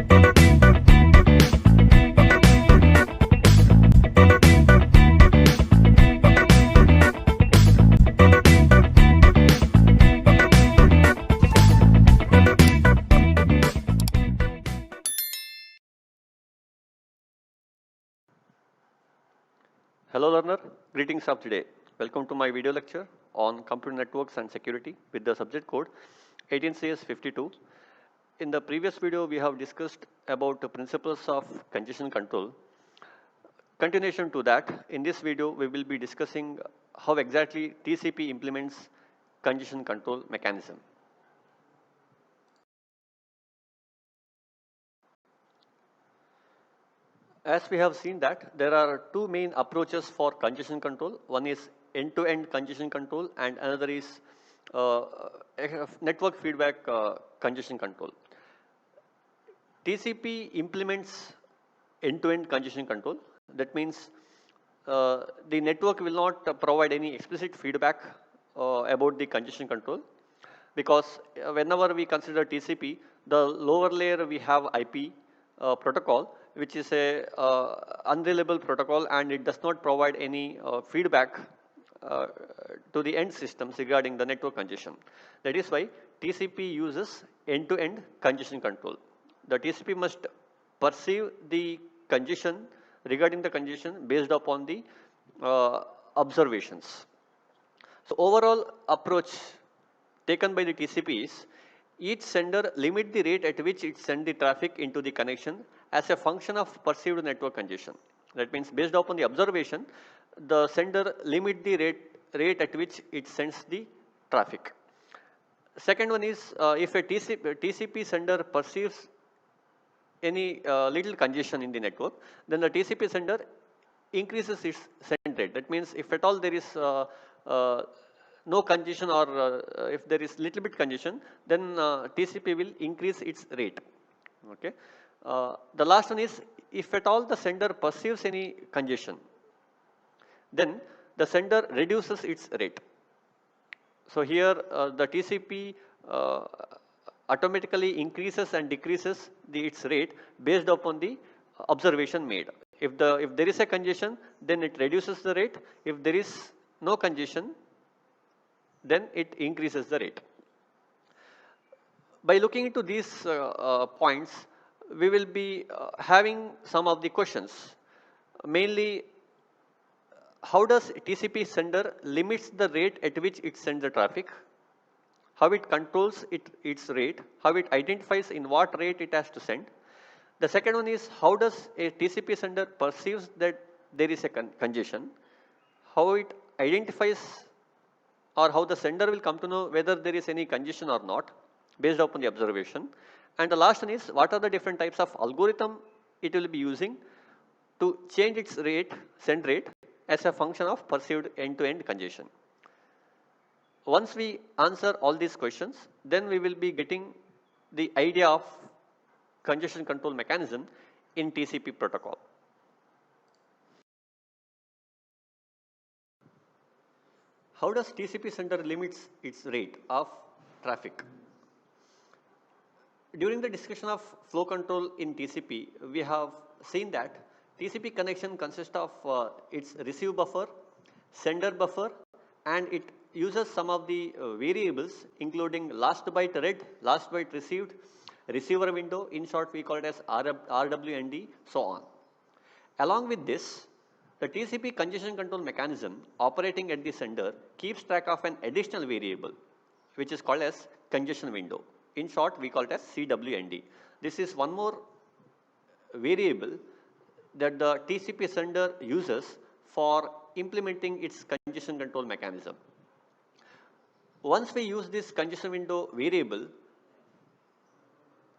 Hello learner, greetings of today. Welcome to my video lecture on computer networks and security with the subject code 18CS52. In the previous video, we have discussed about the principles of congestion control. Continuation to that, in this video, we will be discussing how exactly TCP implements congestion control mechanism. As we have seen that there are two main approaches for congestion control. One is end-to-end congestion control and another is network feedback congestion control. TCP implements end-to-end congestion control. That means the network will not provide any explicit feedback about the congestion control, because whenever we consider TCP, the lower layer we have IP protocol, which is a unreliable protocol, and it does not provide any feedback to the end systems regarding the network congestion. That is why TCP uses end-to-end congestion control. The TCP must perceive the congestion regarding the congestion based upon the observations. So overall approach taken by the TCP is each sender limit the rate at which it sends the traffic into the connection as a function of perceived network congestion. That means based upon the observation, the sender limit the rate at which it sends the traffic. Second one is if a TCP sender perceives any little congestion in the network, then the TCP sender increases its send rate. That means if at all there is no congestion, or if there is little bit congestion, then TCP will increase its rate. Okay. The last one is if at all the sender perceives any congestion, then the sender reduces its rate. So here the TCP automatically increases and decreases its rate based upon the observation made. If there is a congestion, then it reduces the rate. If there is no congestion, then it increases the rate. By looking into these points, we will be having some of the questions. Mainly, how does TCP sender limits the rate at which it sends the traffic? How it controls its rate? How it identifies in what rate it has to send? The second one is how does a TCP sender perceives that there is a congestion? How it identifies, or how the sender will come to know whether there is any congestion or not based upon the observation. And the last one is what are the different types of algorithm it will be using to change its rate, send rate, as a function of perceived end-to-end congestion. Once we answer all these questions, then we will be getting the idea of congestion control mechanism in TCP protocol. How does TCP sender limits its rate of traffic? During the discussion of flow control in TCP, we have seen that TCP connection consists of its receive buffer, sender buffer, and it uses some of the variables including last byte read, last byte received, receiver window, in short we call it as RWND, so on. Along with this, the TCP congestion control mechanism operating at the sender keeps track of an additional variable which is called as congestion window. In short, we call it as CWND. This is one more variable that the TCP sender uses for implementing its congestion control mechanism. Once we use this congestion window variable,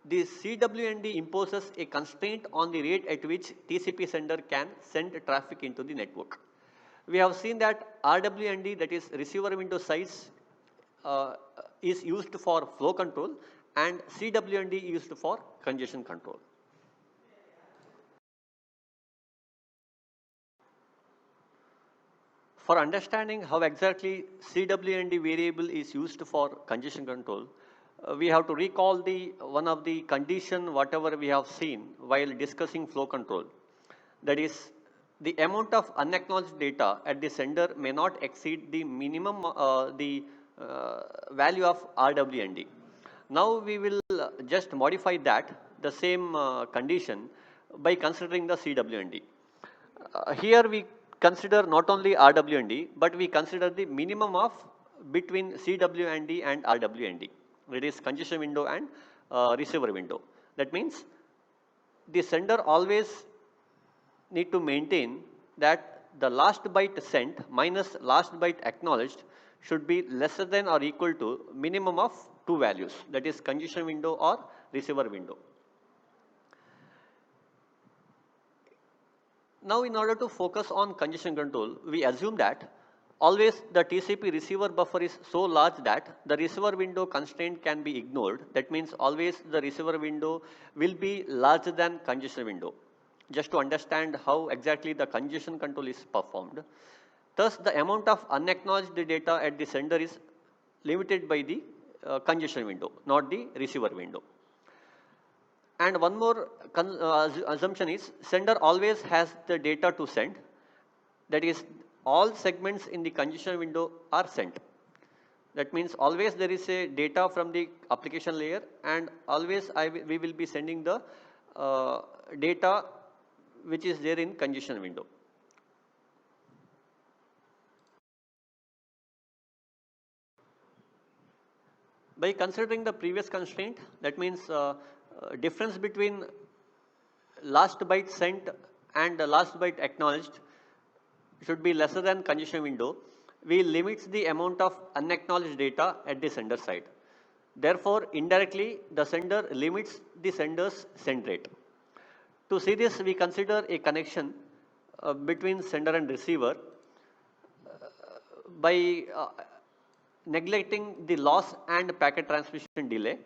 the CWND imposes a constraint on the rate at which TCP sender can send traffic into the network. We have seen that RWND, that is receiver window size, is used for flow control, and CWND used for congestion control. For understanding how exactly CWND variable is used for congestion control, we have to recall the one of the condition whatever we have seen while discussing flow control. That is, the amount of unacknowledged data at the sender may not exceed the minimum value of RWND. Now we will just modify that the same condition by considering the CWND. Here we consider not only RWND, but we consider the minimum of between CWND and RWND. It is congestion window and receiver window. That means the sender always need to maintain that the last byte sent minus last byte acknowledged should be lesser than or equal to minimum of two values, that is congestion window or receiver window. Now in order to focus on congestion control, we assume that always the TCP receiver buffer is so large that the receiver window constraint can be ignored. That means always the receiver window will be larger than congestion window. Just to understand how exactly the congestion control is performed. Thus, the amount of unacknowledged data at the sender is limited by the congestion window, not the receiver window. And one more assumption is sender always has the data to send. That is, all segments in the congestion window are sent. That means always there is a data from the application layer, and always we will be sending the data which is there in congestion window. By considering the previous constraint, that means difference between last byte sent and the last byte acknowledged should be lesser than congestion window, we limits the amount of unacknowledged data at the sender side. Therefore, indirectly, the sender limits the sender's send rate. To see this, we consider a connection between sender and receiver by neglecting the loss and packet transmission delay.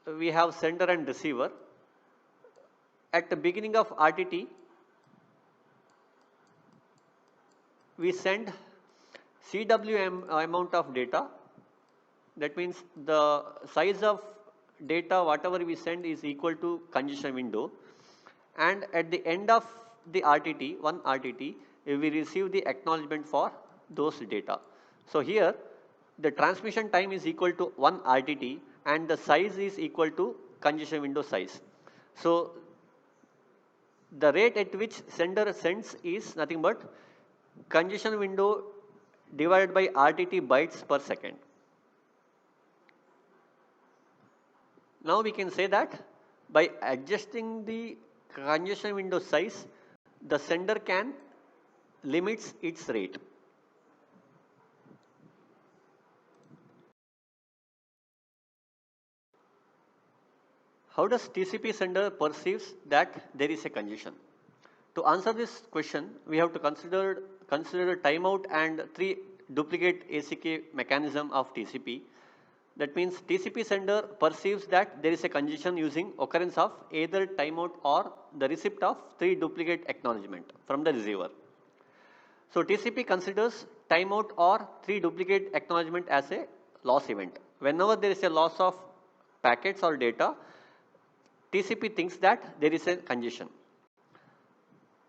We have sender and receiver. At the beginning of RTT, we send CWM amount of data. That means the size of data whatever we send is equal to congestion window, and at the end of the RTT, one RTT, we receive the acknowledgement for those data. So here the transmission time is equal to 1 RTT and the size is equal to congestion window size. So the rate at which sender sends is nothing but congestion window divided by RTT bytes per second. Now we can say that by adjusting the congestion window size, the sender can limits its rate. How does TCP sender perceives that there is a congestion? To answer this question, we have to consider timeout and 3 duplicate ACK mechanism of TCP. That means TCP sender perceives that there is a congestion using occurrence of either timeout or the receipt of 3 duplicate acknowledgement from the receiver. So TCP considers timeout or 3 duplicate acknowledgement as a loss event. Whenever there is a loss of packets or data, TCP thinks that there is a congestion.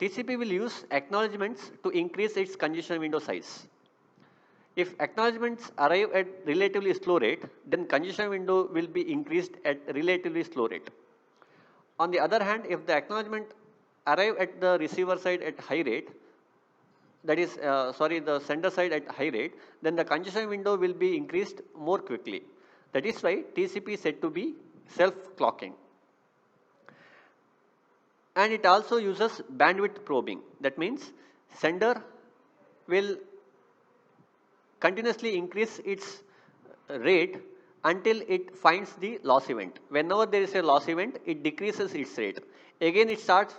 TCP will use acknowledgements to increase its congestion window size. If acknowledgements arrive at relatively slow rate, then congestion window will be increased at relatively slow rate. On the other hand, if the acknowledgement arrive at the receiver side at high rate, that is, the sender side at high rate, then the congestion window will be increased more quickly. That is why TCP is said to be self-clocking. And it also uses bandwidth probing. That means sender will continuously increase its rate until it finds the loss event. Whenever there is a loss event, it decreases its rate. Again, it starts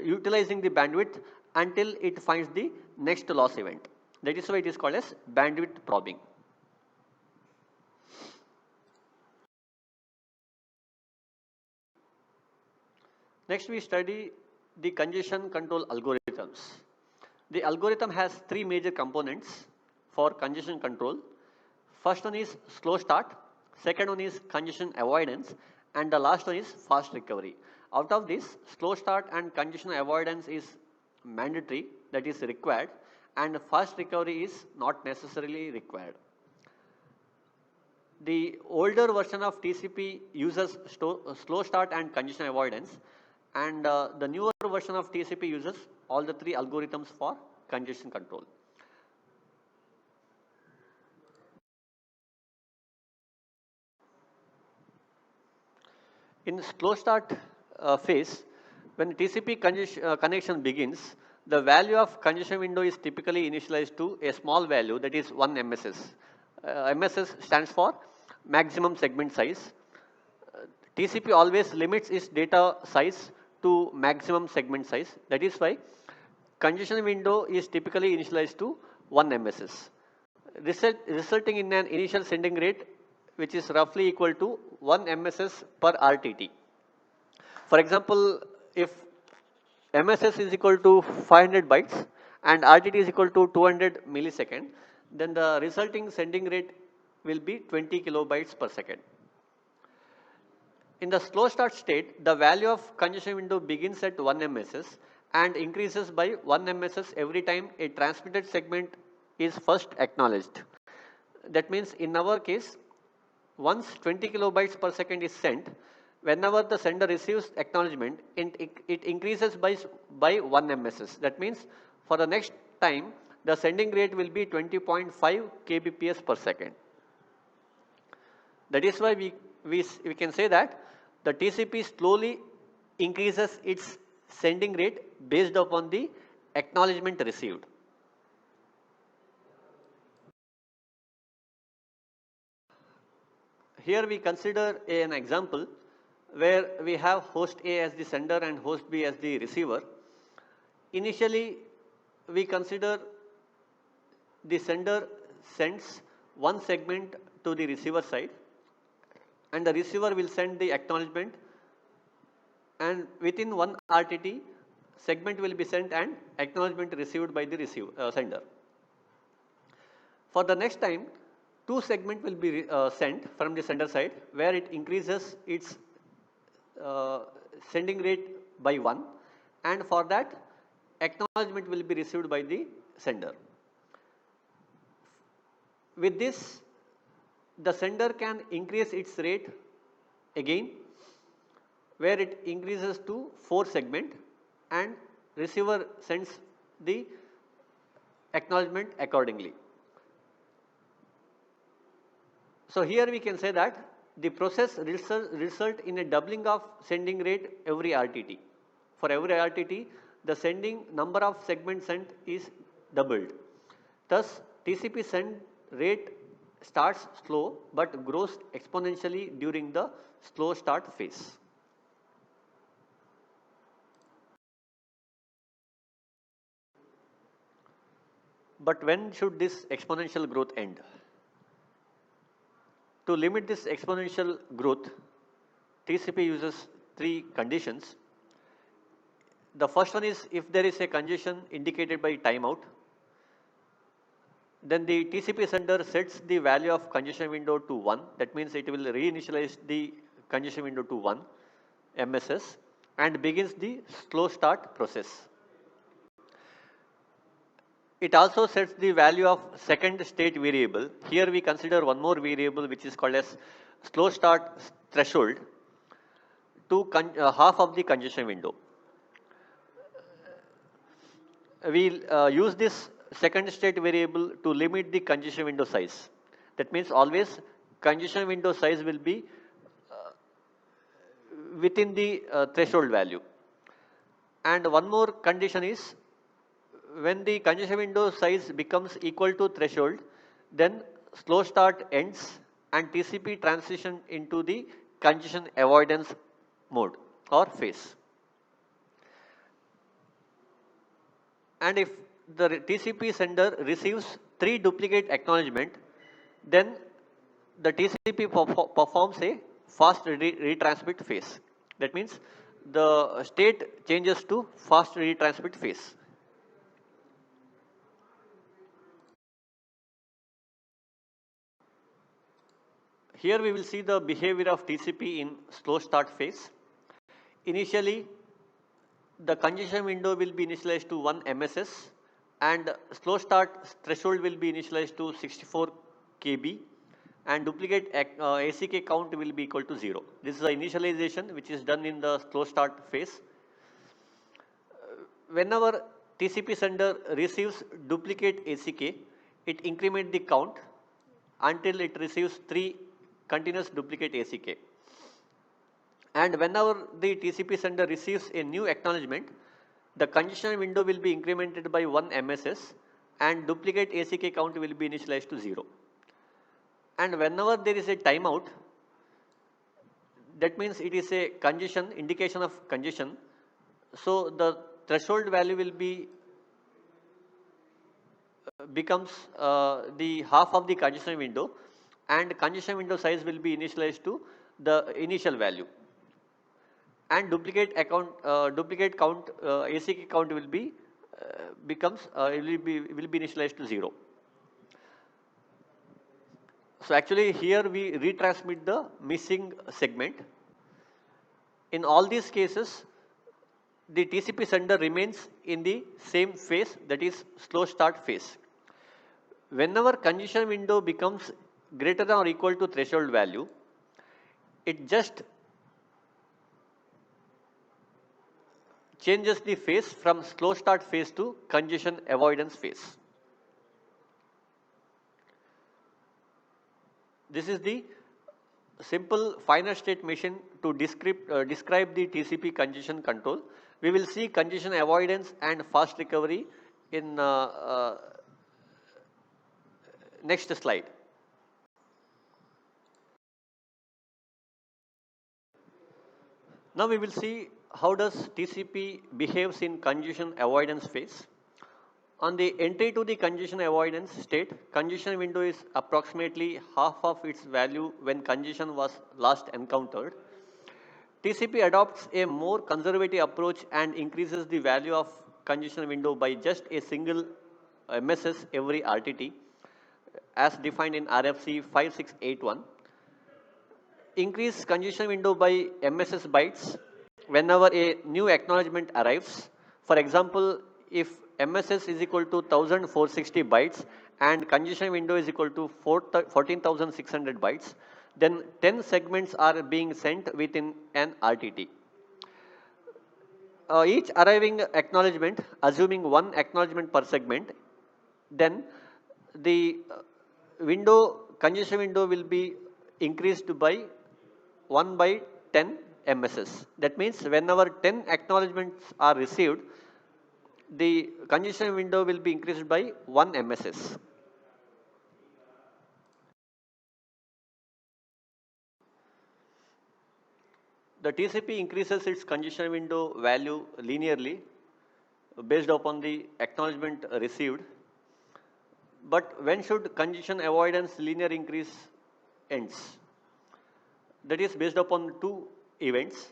utilizing the bandwidth until it finds the next loss event. That is why it is called as bandwidth probing. Next, we study the congestion control algorithms. The algorithm has 3 major components for congestion control. First one is slow start, second one is congestion avoidance, and the last one is fast recovery. Out of this, slow start and congestion avoidance is mandatory, that is required, and fast recovery is not necessarily required. The older version of TCP uses slow start and congestion avoidance, and the newer version of TCP uses all the three algorithms for congestion control. In slow start phase, when TCP connection begins, the value of congestion window is typically initialized to a small value, that is 1 MSS. MSS stands for maximum segment size. TCP always limits its data size to maximum segment size. That is why congestion window is typically initialized to 1 MSS, resulting in an initial sending rate which is roughly equal to 1 MSS per RTT. For example, if MSS is equal to 500 bytes and RTT is equal to 200 millisecond, then the resulting sending rate will be 20 kilobytes per second. In the slow start state, the value of congestion window begins at 1 MSS and increases by 1 MSS every time a transmitted segment is first acknowledged. That means in our case, once 20 kilobytes per second is sent, whenever the sender receives acknowledgement, it increases by 1 MSS. That means for the next time, the sending rate will be 20.5 kbps per second. That is why we can say that the TCP slowly increases its sending rate based upon the acknowledgement received. Here we consider an example where we have host A as the sender and host B as the receiver. Initially, we consider the sender sends one segment to the receiver side, and the receiver will send the acknowledgement, and within one RTT, segment will be sent and acknowledgement received by the sender. For the next time, two segment will be sent from the sender side, where it increases its sending rate by 1, and for that acknowledgement will be received by the sender. With this, the sender can increase its rate again, where it increases to 4 segment, and receiver sends the acknowledgement accordingly. So here we can say that the process result in a doubling of sending rate every RTT. For every RTT, the sending number of segments sent is doubled. Thus, TCP send rate starts slow but grows exponentially during the slow start phase. But when should this exponential growth end? To limit this exponential growth, TCP uses 3 conditions. The first one is if there is a congestion indicated by timeout, then the TCP sender sets the value of congestion window to 1. That means it will reinitialize the congestion window to 1 MSS and begins the slow start process. It also sets the value of second state variable. Here we consider one more variable which is called as slow start threshold to half of the congestion window. We use this second state variable to limit the congestion window size. That means always congestion window size will be within the threshold value. And one more condition is when the congestion window size becomes equal to threshold, then slow start ends and TCP transition into the congestion avoidance mode or phase. And if the TCP sender receives 3 duplicate acknowledgement, then the TCP performs a fast retransmit phase. That means the state changes to fast retransmit phase. Here we will see the behavior of TCP in slow start phase. Initially, the congestion window will be initialized to 1 MSS and slow start threshold will be initialized to 64 KB and duplicate ACK count will be equal to 0. This is the initialization which is done in the slow start phase. Whenever TCP sender receives duplicate ACK, it increments the count until it receives 3 continuous duplicate ACK. And whenever the TCP sender receives a new acknowledgement, the congestion window will be incremented by 1 MSS and duplicate ACK count will be initialized to 0. And whenever there is a timeout, that means it is a congestion, indication of congestion. So the threshold value will be becomes the half of the congestion window and congestion window size will be initialized to the initial value. And duplicate count ACK count will be will be initialized to 0. So actually here we retransmit the missing segment. In all these cases, the TCP sender remains in the same phase, that is slow start phase. Whenever congestion window becomes greater than or equal to threshold value, it just changes the phase from slow start phase to congestion avoidance phase. This is the simple finite state machine to describe the TCP congestion control. We will see congestion avoidance and fast recovery in next slide. Now we will see how does TCP behaves in congestion avoidance phase. On the entry to the congestion avoidance state, congestion window is approximately half of its value when congestion was last encountered. TCP adopts a more conservative approach and increases the value of congestion window by just a single MSS every RTT as defined in RFC 5681. Increase congestion window by MSS bytes whenever a new acknowledgement arrives. For example, if MSS is equal to 1460 bytes and congestion window is equal to 14,600 bytes, then 10 segments are being sent within an RTT. Each arriving acknowledgement, assuming one acknowledgement per segment, then the congestion window will be increased by 1 by 10 MSS. That means whenever 10 acknowledgements are received, the congestion window will be increased by 1 MSS. The TCP increases its congestion window value linearly based upon the acknowledgement received. But when should congestion avoidance linear increase ends? That is based upon two events.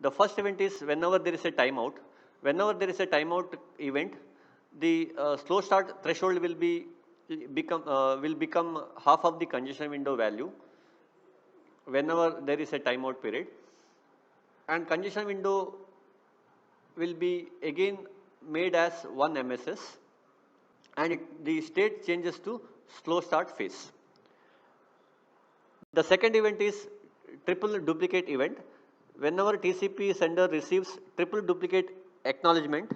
The first event is whenever there is a timeout. Whenever there is a timeout event, the slow start threshold will become half of the congestion window value whenever there is a timeout period, and congestion window will be again made as 1 MSS and the state changes to slow start phase. The second event is triple duplicate event. Whenever TCP sender receives triple duplicate acknowledgement,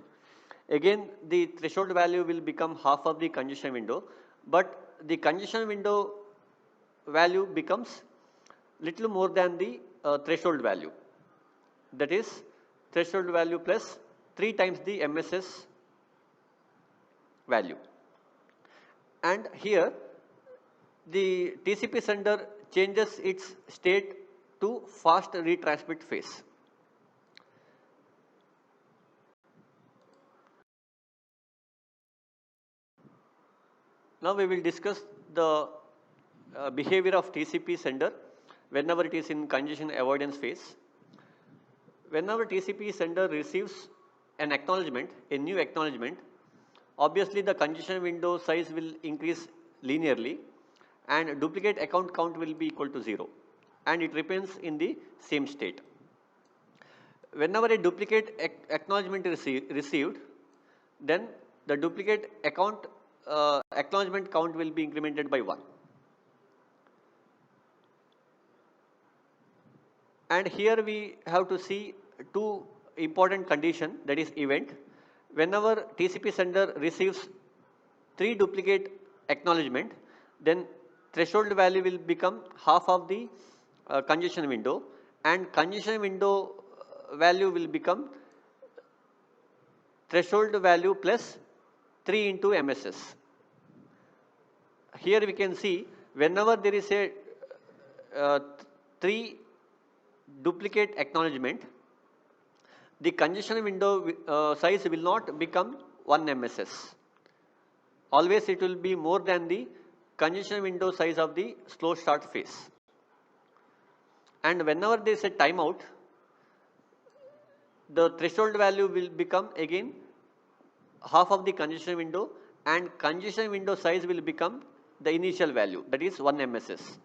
again the threshold value will become half of the congestion window, but the congestion window value becomes little more than the threshold value. That is threshold value plus 3 times the MSS value. And here the TCP sender changes its state to fast retransmit phase. Now we will discuss the behavior of TCP sender whenever it is in congestion avoidance phase. Whenever TCP sender receives an acknowledgement, a new acknowledgement, obviously the congestion window size will increase linearly and duplicate account count will be equal to 0, and it remains in the same state. Whenever a duplicate acknowledgement is received, then the duplicate account acknowledgement count will be incremented by 1. And here we have to see two important condition, that is event. Whenever TCP sender receives 3 duplicate acknowledgement, then threshold value will become half of the congestion window, and congestion window value will become threshold value plus 3 into MSS. Here we can see whenever there is a 3 duplicate acknowledgement, the congestion window size will not become 1 MSS. Always it will be more than the congestion window size of the slow start phase. And whenever there is a timeout, the threshold value will become again half of the congestion window, and congestion window size will become the initial value, that is 1 MSS.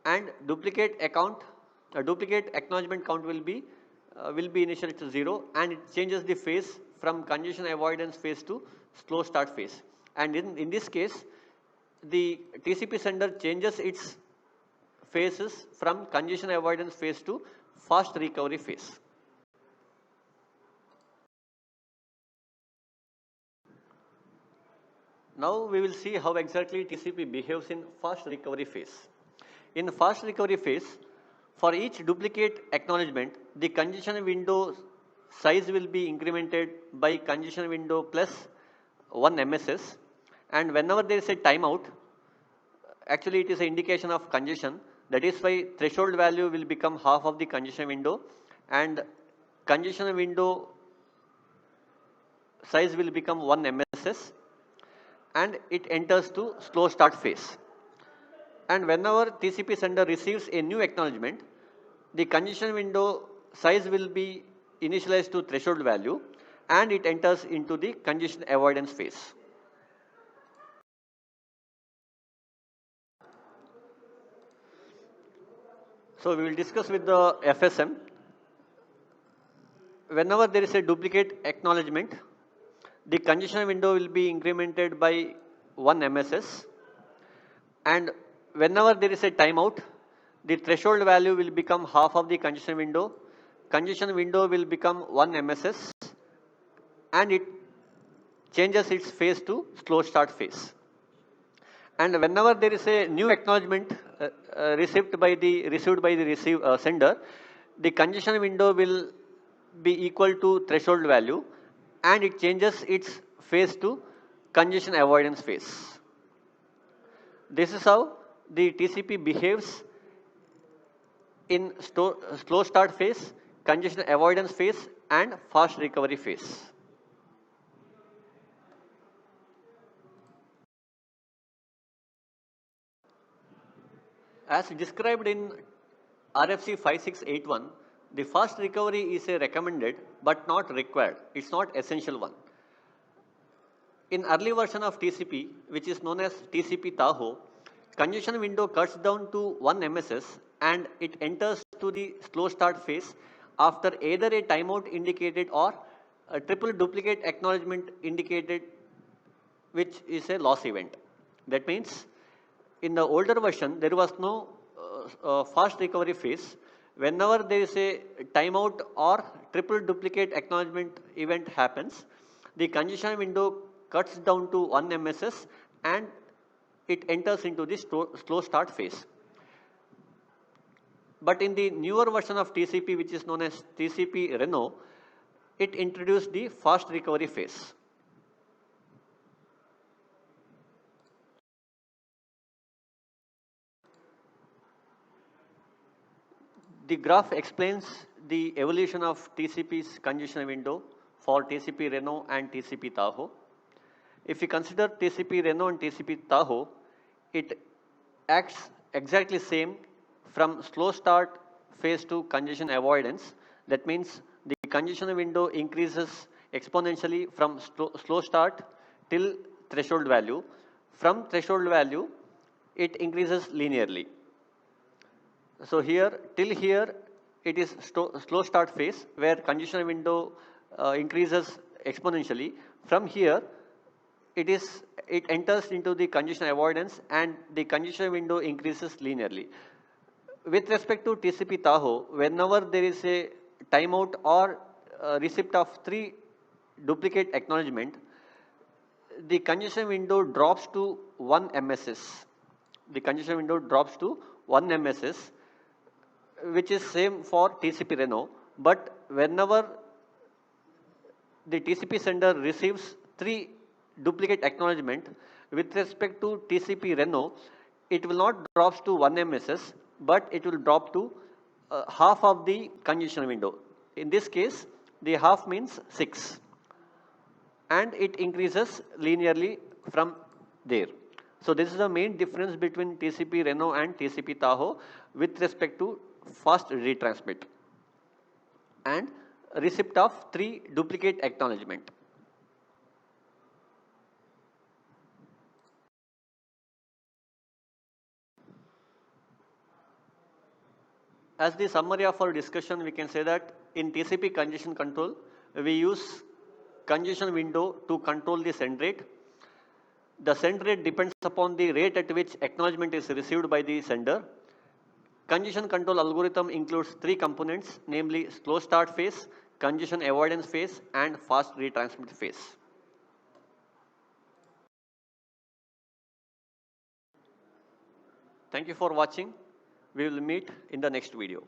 And duplicate acknowledgement count will be initially to 0, and it changes the phase from congestion avoidance phase to slow start phase. And in this case, the TCP sender changes its phases from congestion avoidance phase to fast recovery phase. Now we will see how exactly TCP behaves in fast recovery phase. In fast recovery phase, for each duplicate acknowledgement, the congestion window size will be incremented by congestion window plus 1 MSS, and whenever there is a timeout, actually it is an indication of congestion. That is why threshold value will become half of the congestion window, and congestion window size will become 1 MSS, and it enters to slow start phase. And whenever TCP sender receives a new acknowledgement, the congestion window size will be initialized to threshold value, and it enters into the congestion avoidance phase. So we will discuss with the FSM. Whenever there is a duplicate acknowledgement, the congestion window will be incremented by 1 MSS, and whenever there is a timeout, the threshold value will become half of the congestion window. Congestion window will become 1 MSS, and it changes its phase to slow start phase. And whenever there is a new acknowledgement received by the sender, the congestion window will be equal to threshold value, and it changes its phase to congestion avoidance phase. This is how the TCP behaves in slow start phase, congestion avoidance phase, and fast recovery phase. As described in RFC 5681, the fast recovery is a recommended but not required. It's not essential one. In early version of TCP, which is known as TCP Tahoe, congestion window cuts down to 1 MSS, and it enters to the slow start phase after either a timeout indicated or a triple duplicate acknowledgement indicated, which is a loss event. That means in the older version, there was no fast recovery phase. Whenever there is a timeout or triple duplicate acknowledgement event happens, the congestion window cuts down to 1 MSS, and it enters into the slow start phase. But in the newer version of TCP, which is known as TCP Reno, it introduced the fast recovery phase. The graph explains the evolution of TCP's congestion window for TCP Reno and TCP Tahoe. If we consider TCP Reno and TCP Tahoe, it acts exactly same from slow start phase to congestion avoidance. That means the congestion window increases exponentially from slow start till threshold value. From threshold value, it increases linearly. So here, till here, it is slow start phase where congestion window increases exponentially. From here, it enters into the congestion avoidance and the congestion window increases linearly. With respect to TCP Tahoe, whenever there is a timeout or receipt of 3 duplicate acknowledgement, the congestion window drops to 1 MSS. The congestion window drops to 1 MSS, which is same for TCP Reno. But whenever the TCP sender receives 3 duplicate acknowledgement with respect to TCP Reno, it will not drop to 1 MSS, but it will drop to half of the congestion window. In this case, the half means 6, and it increases linearly from there. So this is the main difference between TCP Reno and TCP Tahoe with respect to fast retransmit and receipt of 3 duplicate acknowledgement. As the summary of our discussion, we can say that in TCP congestion control, we use congestion window to control the send rate. The send rate depends upon the rate at which acknowledgement is received by the sender. Congestion control algorithm includes 3 components, namely slow start phase, congestion avoidance phase, and fast retransmit phase. Thank you for watching. We will meet in the next video.